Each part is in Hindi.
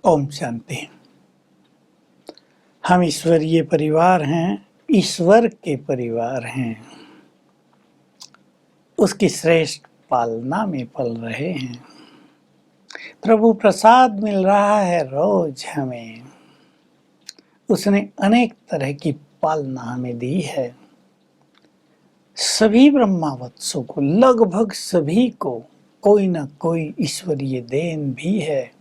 ओम शांति। हम ईश्वरीय परिवार हैं, ईश्वर के परिवार हैं, उसकी श्रेष्ठ पालना में पल रहे हैं। प्रभु प्रसाद मिल रहा है रोज हमें। उसने अनेक तरह की पालना हमें दी है। सभी ब्रह्मावत्सों को, लगभग सभी को कोई न कोई ईश्वरीय देन भी है।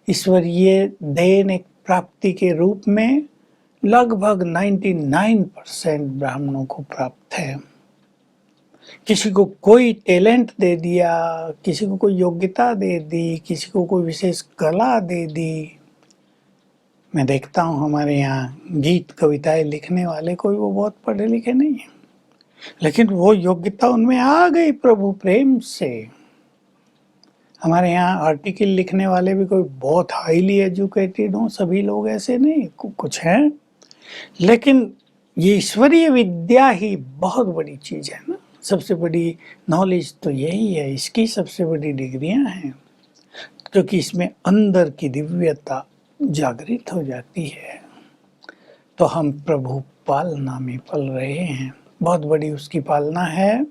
ईश्वरीय देन एक प्राप्ति के रूप में लगभग 99% ब्राह्मणों को प्राप्त है। किसी को कोई टैलेंट दे दिया, किसी को कोई योग्यता दे दी, किसी को कोई विशेष कला दे दी। मैं देखता हूँ हमारे यहाँ गीत कविताएं लिखने वाले कोई वो बहुत पढ़े लिखे नहीं है, लेकिन वो योग्यता उनमें आ गई प्रभु प्रेम से। हमारे यहाँ आर्टिकल लिखने वाले भी कोई बहुत हाईली एजुकेटेड हों, सभी लोग ऐसे नहीं, कुछ हैं, लेकिन ये ईश्वरीय विद्या ही बहुत बड़ी चीज है ना। सबसे बड़ी नॉलेज तो यही है, इसकी सबसे बड़ी डिग्रियां हैं, क्योंकि इसमें अंदर की दिव्यता जागृत हो जाती है। तो हम प्रभु पालना में पल रहे हैं। बहुत बड़ी उसकी पालना है,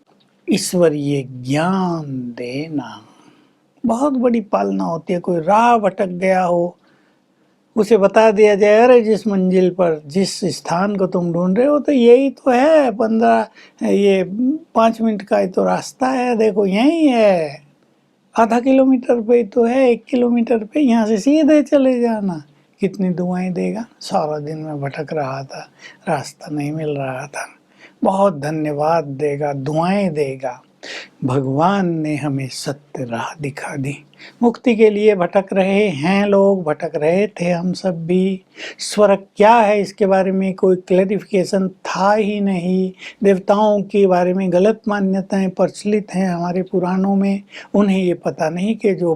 ईश्वरीय ज्ञान देना। बहुत बड़ी पालना होती है। कोई राह भटक गया हो, उसे बता दिया जाए, अरे जिस मंजिल पर, जिस स्थान को तुम ढूंढ रहे हो तो यही तो है, 5 मिनट का ही तो रास्ता है, देखो यही है, आधा किलोमीटर पे तो है, 1 किलोमीटर पे, यहाँ से सीधे चले जाना। कितनी दुआएं देगा। सारा दिन मैं भटक रहा था, रास्ता नहीं मिल रहा था, बहुत धन्यवाद देगा, दुआएं देगा। भगवान ने हमें सत्य राह दिखा दी। मुक्ति के लिए भटक रहे हैं लोग, भटक रहे थे हम सब भी। स्वर्ग क्या है इसके बारे में कोई क्लैरिफिकेशन था ही नहीं। देवताओं के बारे में गलत मान्यताएं प्रचलित हैं हमारे पुराणों में। उन्हें ये पता नहीं कि जो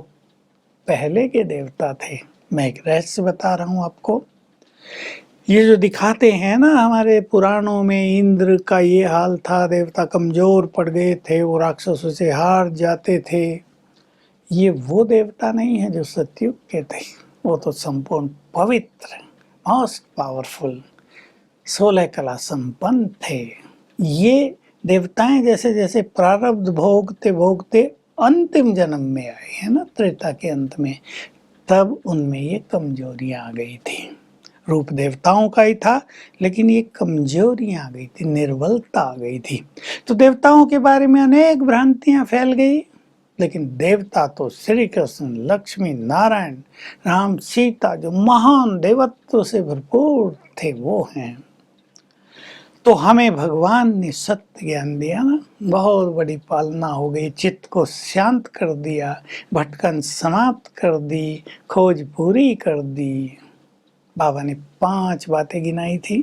पहले के देवता थे, मैं एक रहस्य बता रहा हूँ आपको। ये जो दिखाते हैं ना हमारे पुराणों में, इंद्र का ये हाल था, देवता कमजोर पड़ गए थे, वो राक्षसों से हार जाते थे, ये वो देवता नहीं है जो सतयुग के थे। वो तो संपूर्ण पवित्र, मोस्ट पावरफुल, 16 कला संपन्न थे। ये देवताएं जैसे जैसे प्रारब्ध भोगते भोगते अंतिम जन्म में आए हैं ना, त्रेता के अंत में, तब उनमें ये कमजोरियां आ गई थी। रूप देवताओं का ही था, लेकिन ये कमजोरियां आ गई थी, निर्बलता आ गई थी। तो देवताओं के बारे में अनेक भ्रांतियां फैल गई, लेकिन देवता तो श्री कृष्ण, लक्ष्मी नारायण, राम, सीता, जो महान देवत्व से भरपूर थे, वो हैं। तो हमें भगवान ने सत्य ज्ञान दिया ना, बहुत बड़ी पालना हो गई। चित्त को शांत कर दिया, भटकन समाप्त कर दी, खोज पूरी कर दी। बाबा ने 5 बातें गिनाई थी,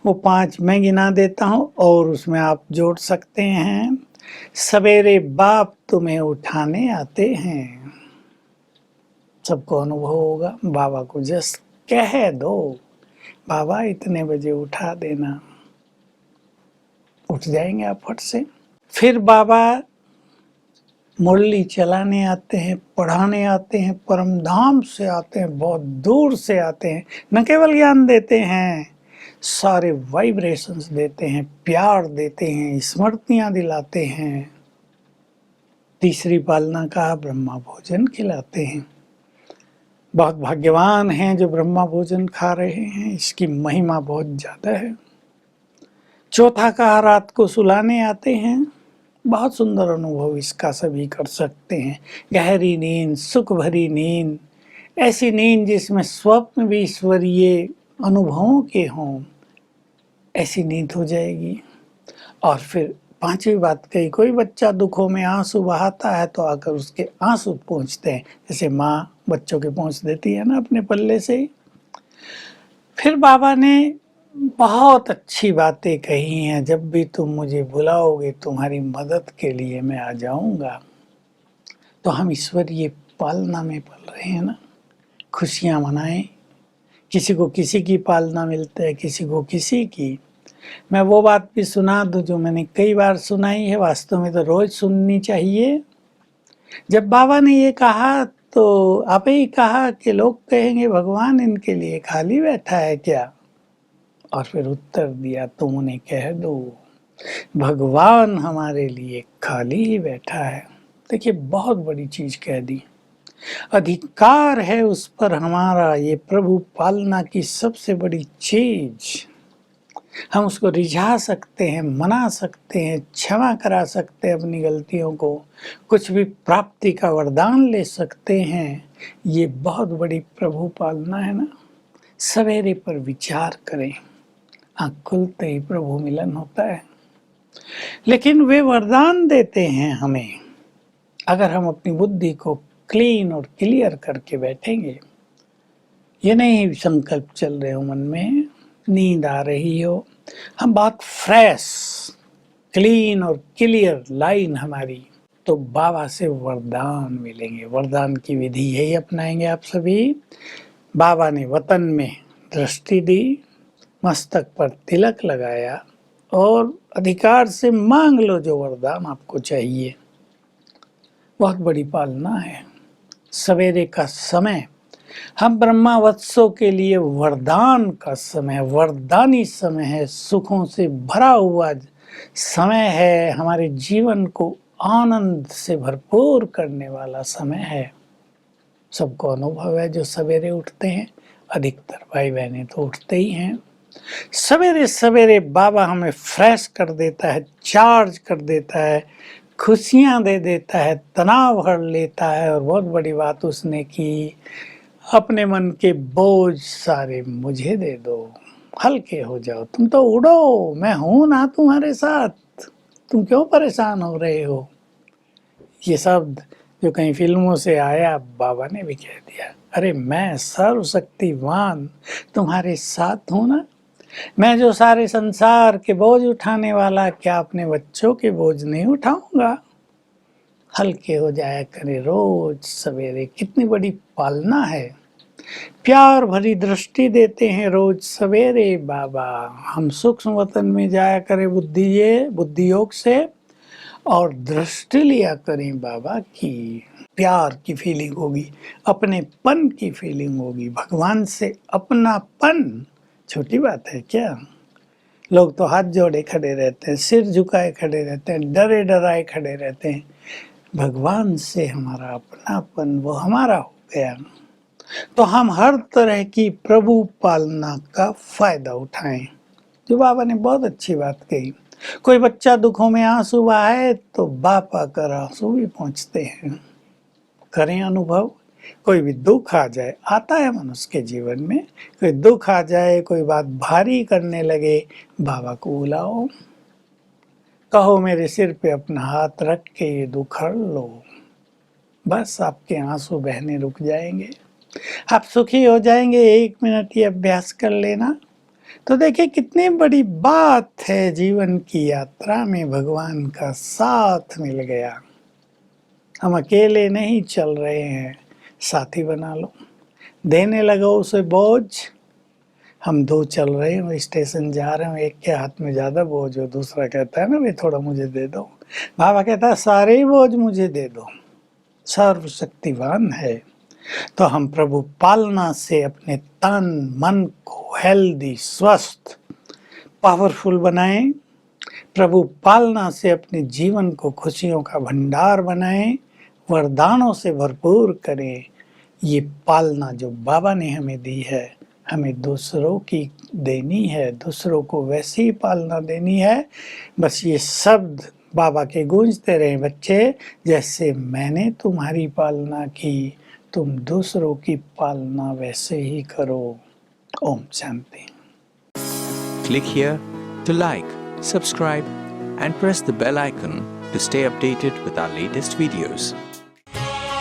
वो 5 मैं गिना देता हूँ और उसमें आप जोड़ सकते हैं। सवेरे बाप तुम्हें उठाने आते हैं। सबको अनुभव होगा, बाबा को जस्ट कह दो, बाबा इतने बजे उठा देना, उठ जाएंगे आप फट से। फिर बाबा मुरली चलाने आते हैं, पढ़ाने आते हैं, परम धाम से आते हैं, बहुत दूर से आते हैं। न केवल ज्ञान देते हैं, सारे वाइब्रेशंस देते हैं, प्यार देते हैं, स्मृतियां दिलाते हैं। तीसरी पालना का ब्रह्मा भोजन खिलाते हैं। बहुत भाग्यवान हैं जो ब्रह्मा भोजन खा रहे हैं, इसकी महिमा बहुत ज्यादा है। चौथा का रात को सुलाने आते हैं। बहुत सुंदर अनुभव इसका सभी कर सकते हैं। गहरी नींद, सुख भरी नींद, ऐसी नींद जिसमें स्वप्न भी ईश्वरीय अनुभवों के हों, ऐसी नींद हो जाएगी। और फिर 5वीं बात कही, कोई बच्चा दुखों में आंसू बहाता है तो आकर उसके आंसू पोंछते हैं, जैसे माँ बच्चों के पोंछ देती है ना अपने पल्ले से। फिर बाबा ने बहुत अच्छी बातें कही हैं, जब भी तुम मुझे बुलाओगे तुम्हारी मदद के लिए मैं आ जाऊंगा। तो हम ईश्वरीय पालना में पल रहे हैं ना, खुशियां मनाएं। किसी को किसी की पालना मिलती है, किसी को किसी की। मैं वो बात भी सुना दूं जो मैंने कई बार सुनाई है, वास्तव में तो रोज सुननी चाहिए। जब बाबा ने ये कहा तो आप ही कहा कि लोग कहेंगे भगवान इनके लिए खाली बैठा है क्या, और फिर उत्तर दिया तुम उन्हें कह दो भगवान हमारे लिए खाली ही बैठा है। देखिए बहुत बड़ी चीज कह दी, अधिकार है उस पर हमारा, ये प्रभु पालना की सबसे बड़ी चीज। हम उसको रिझा सकते हैं, मना सकते हैं, क्षमा करा सकते हैं अपनी गलतियों को, कुछ भी प्राप्ति का वरदान ले सकते हैं। ये बहुत बड़ी प्रभु पालना है ना। सवेरे पर विचार करें, आँख खुलते ही प्रभु मिलन होता है। लेकिन वे वरदान देते हैं हमें अगर हम अपनी बुद्धि को क्लीन और क्लियर करके बैठेंगे। ये नहीं संकल्प चल रहे हो मन में, नींद आ रही हो, हम बात फ्रेश क्लीन और क्लियर लाइन हमारी, तो बाबा से वरदान मिलेंगे। वरदान की विधि यही अपनाएंगे आप सभी। बाबा ने वतन में दृष्टि दी, मस्तक पर तिलक लगाया और अधिकार से मांग लो जो वरदान आपको चाहिए। बहुत बड़ी पालना है। सवेरे का समय हम ब्रह्मावत्सों के लिए वरदान का समय, वरदानी समय है, सुखों से भरा हुआ समय है, हमारे जीवन को आनंद से भरपूर करने वाला समय है। सबको अनुभव है जो सवेरे उठते हैं, अधिकतर भाई बहनें तो उठते ही हैं। सवेरे सवेरे बाबा हमें फ्रेश कर देता है, चार्ज कर देता है, खुशियां दे देता है, तनाव हर लेता है। और बहुत बड़ी बात उसने की, अपने मन के बोझ सारे मुझे दे दो, हल्के हो जाओ, तुम तो उड़ो, मैं हूं ना तुम्हारे साथ, तुम क्यों परेशान हो रहे हो। ये शब्द जो कहीं फिल्मों से आया, बाबा ने भी कह दिया, अरे मैं सर्वशक्तिवान तुम्हारे साथ हूं ना। मैं जो सारे संसार के बोझ उठाने वाला, क्या अपने बच्चों के बोझ नहीं उठाऊंगा। हल्के हो जाया करे रोज सवेरे। कितनी बड़ी पालना है। प्यार भरी दृष्टि देते हैं रोज सवेरे बाबा। हम सूक्ष्म वतन में जाया करें बुद्धि योग से, और दृष्टि लिया करें बाबा की। प्यार की फीलिंग होगी, अपनेपन की फीलिंग होगी, भगवान से अपनापन छोटी बात है क्या। लोग तो हाथ जोड़े खड़े रहते हैं, सिर झुकाए खड़े रहते हैं, डरे डराए खड़े रहते हैं। भगवान से हमारा अपनापन वो हमारा हो गया, तो हम हर तरह की प्रभु पालना का फायदा उठाएं। जो बाबा ने बहुत अच्छी बात कही, कोई बच्चा दुखों में आंसू बहाए तो बाप आकर आंसू भी पहुंचते हैं। करें अनुभव। कोई भी दुख आ जाए, आता है मनुष्य के जीवन में, कोई दुख आ जाए, कोई बात भारी करने लगे, बाबा को बुलाओ, कहो मेरे सिर पे अपना हाथ रख के ये दुख हर लो। बस आपके आंसू बहने रुक जाएंगे, आप सुखी हो जाएंगे। 1 मिनट ये अभ्यास कर लेना, तो देखिए कितनी बड़ी बात है। जीवन की यात्रा में भगवान का साथ मिल गया, हम अकेले नहीं चल रहे हैं, साथी बना लो। देने लगो उसे बोझ। हम 2 चल रहे हैं, स्टेशन जा रहे हैं, एक के हाथ में ज़्यादा बोझ हो, दूसरा कहता है ना भाई थोड़ा मुझे दे दो। बाबा कहता है सारे ही बोझ मुझे दे दो, सर्वशक्तिवान है। तो हम प्रभु पालना से अपने तन मन को हेल्दी, स्वस्थ, पावरफुल बनाएं। प्रभु पालना से अपने जीवन को खुशियों का भंडार बनाएं, वरदानों से भरपूर करें। ये पालना जो बाबा ने हमें दी है, हमें दूसरों की देनी है, दूसरों को वैसी ही पालना देनी है। बस ये शब्द बाबा के गूंजते रहे, बच्चे, जैसे मैंने तुम्हारी पालना की, तुम दूसरों की पालना वैसे ही करो। Om Shanti. Click here to like, subscribe and press the bell icon to stay updated with our latest videos.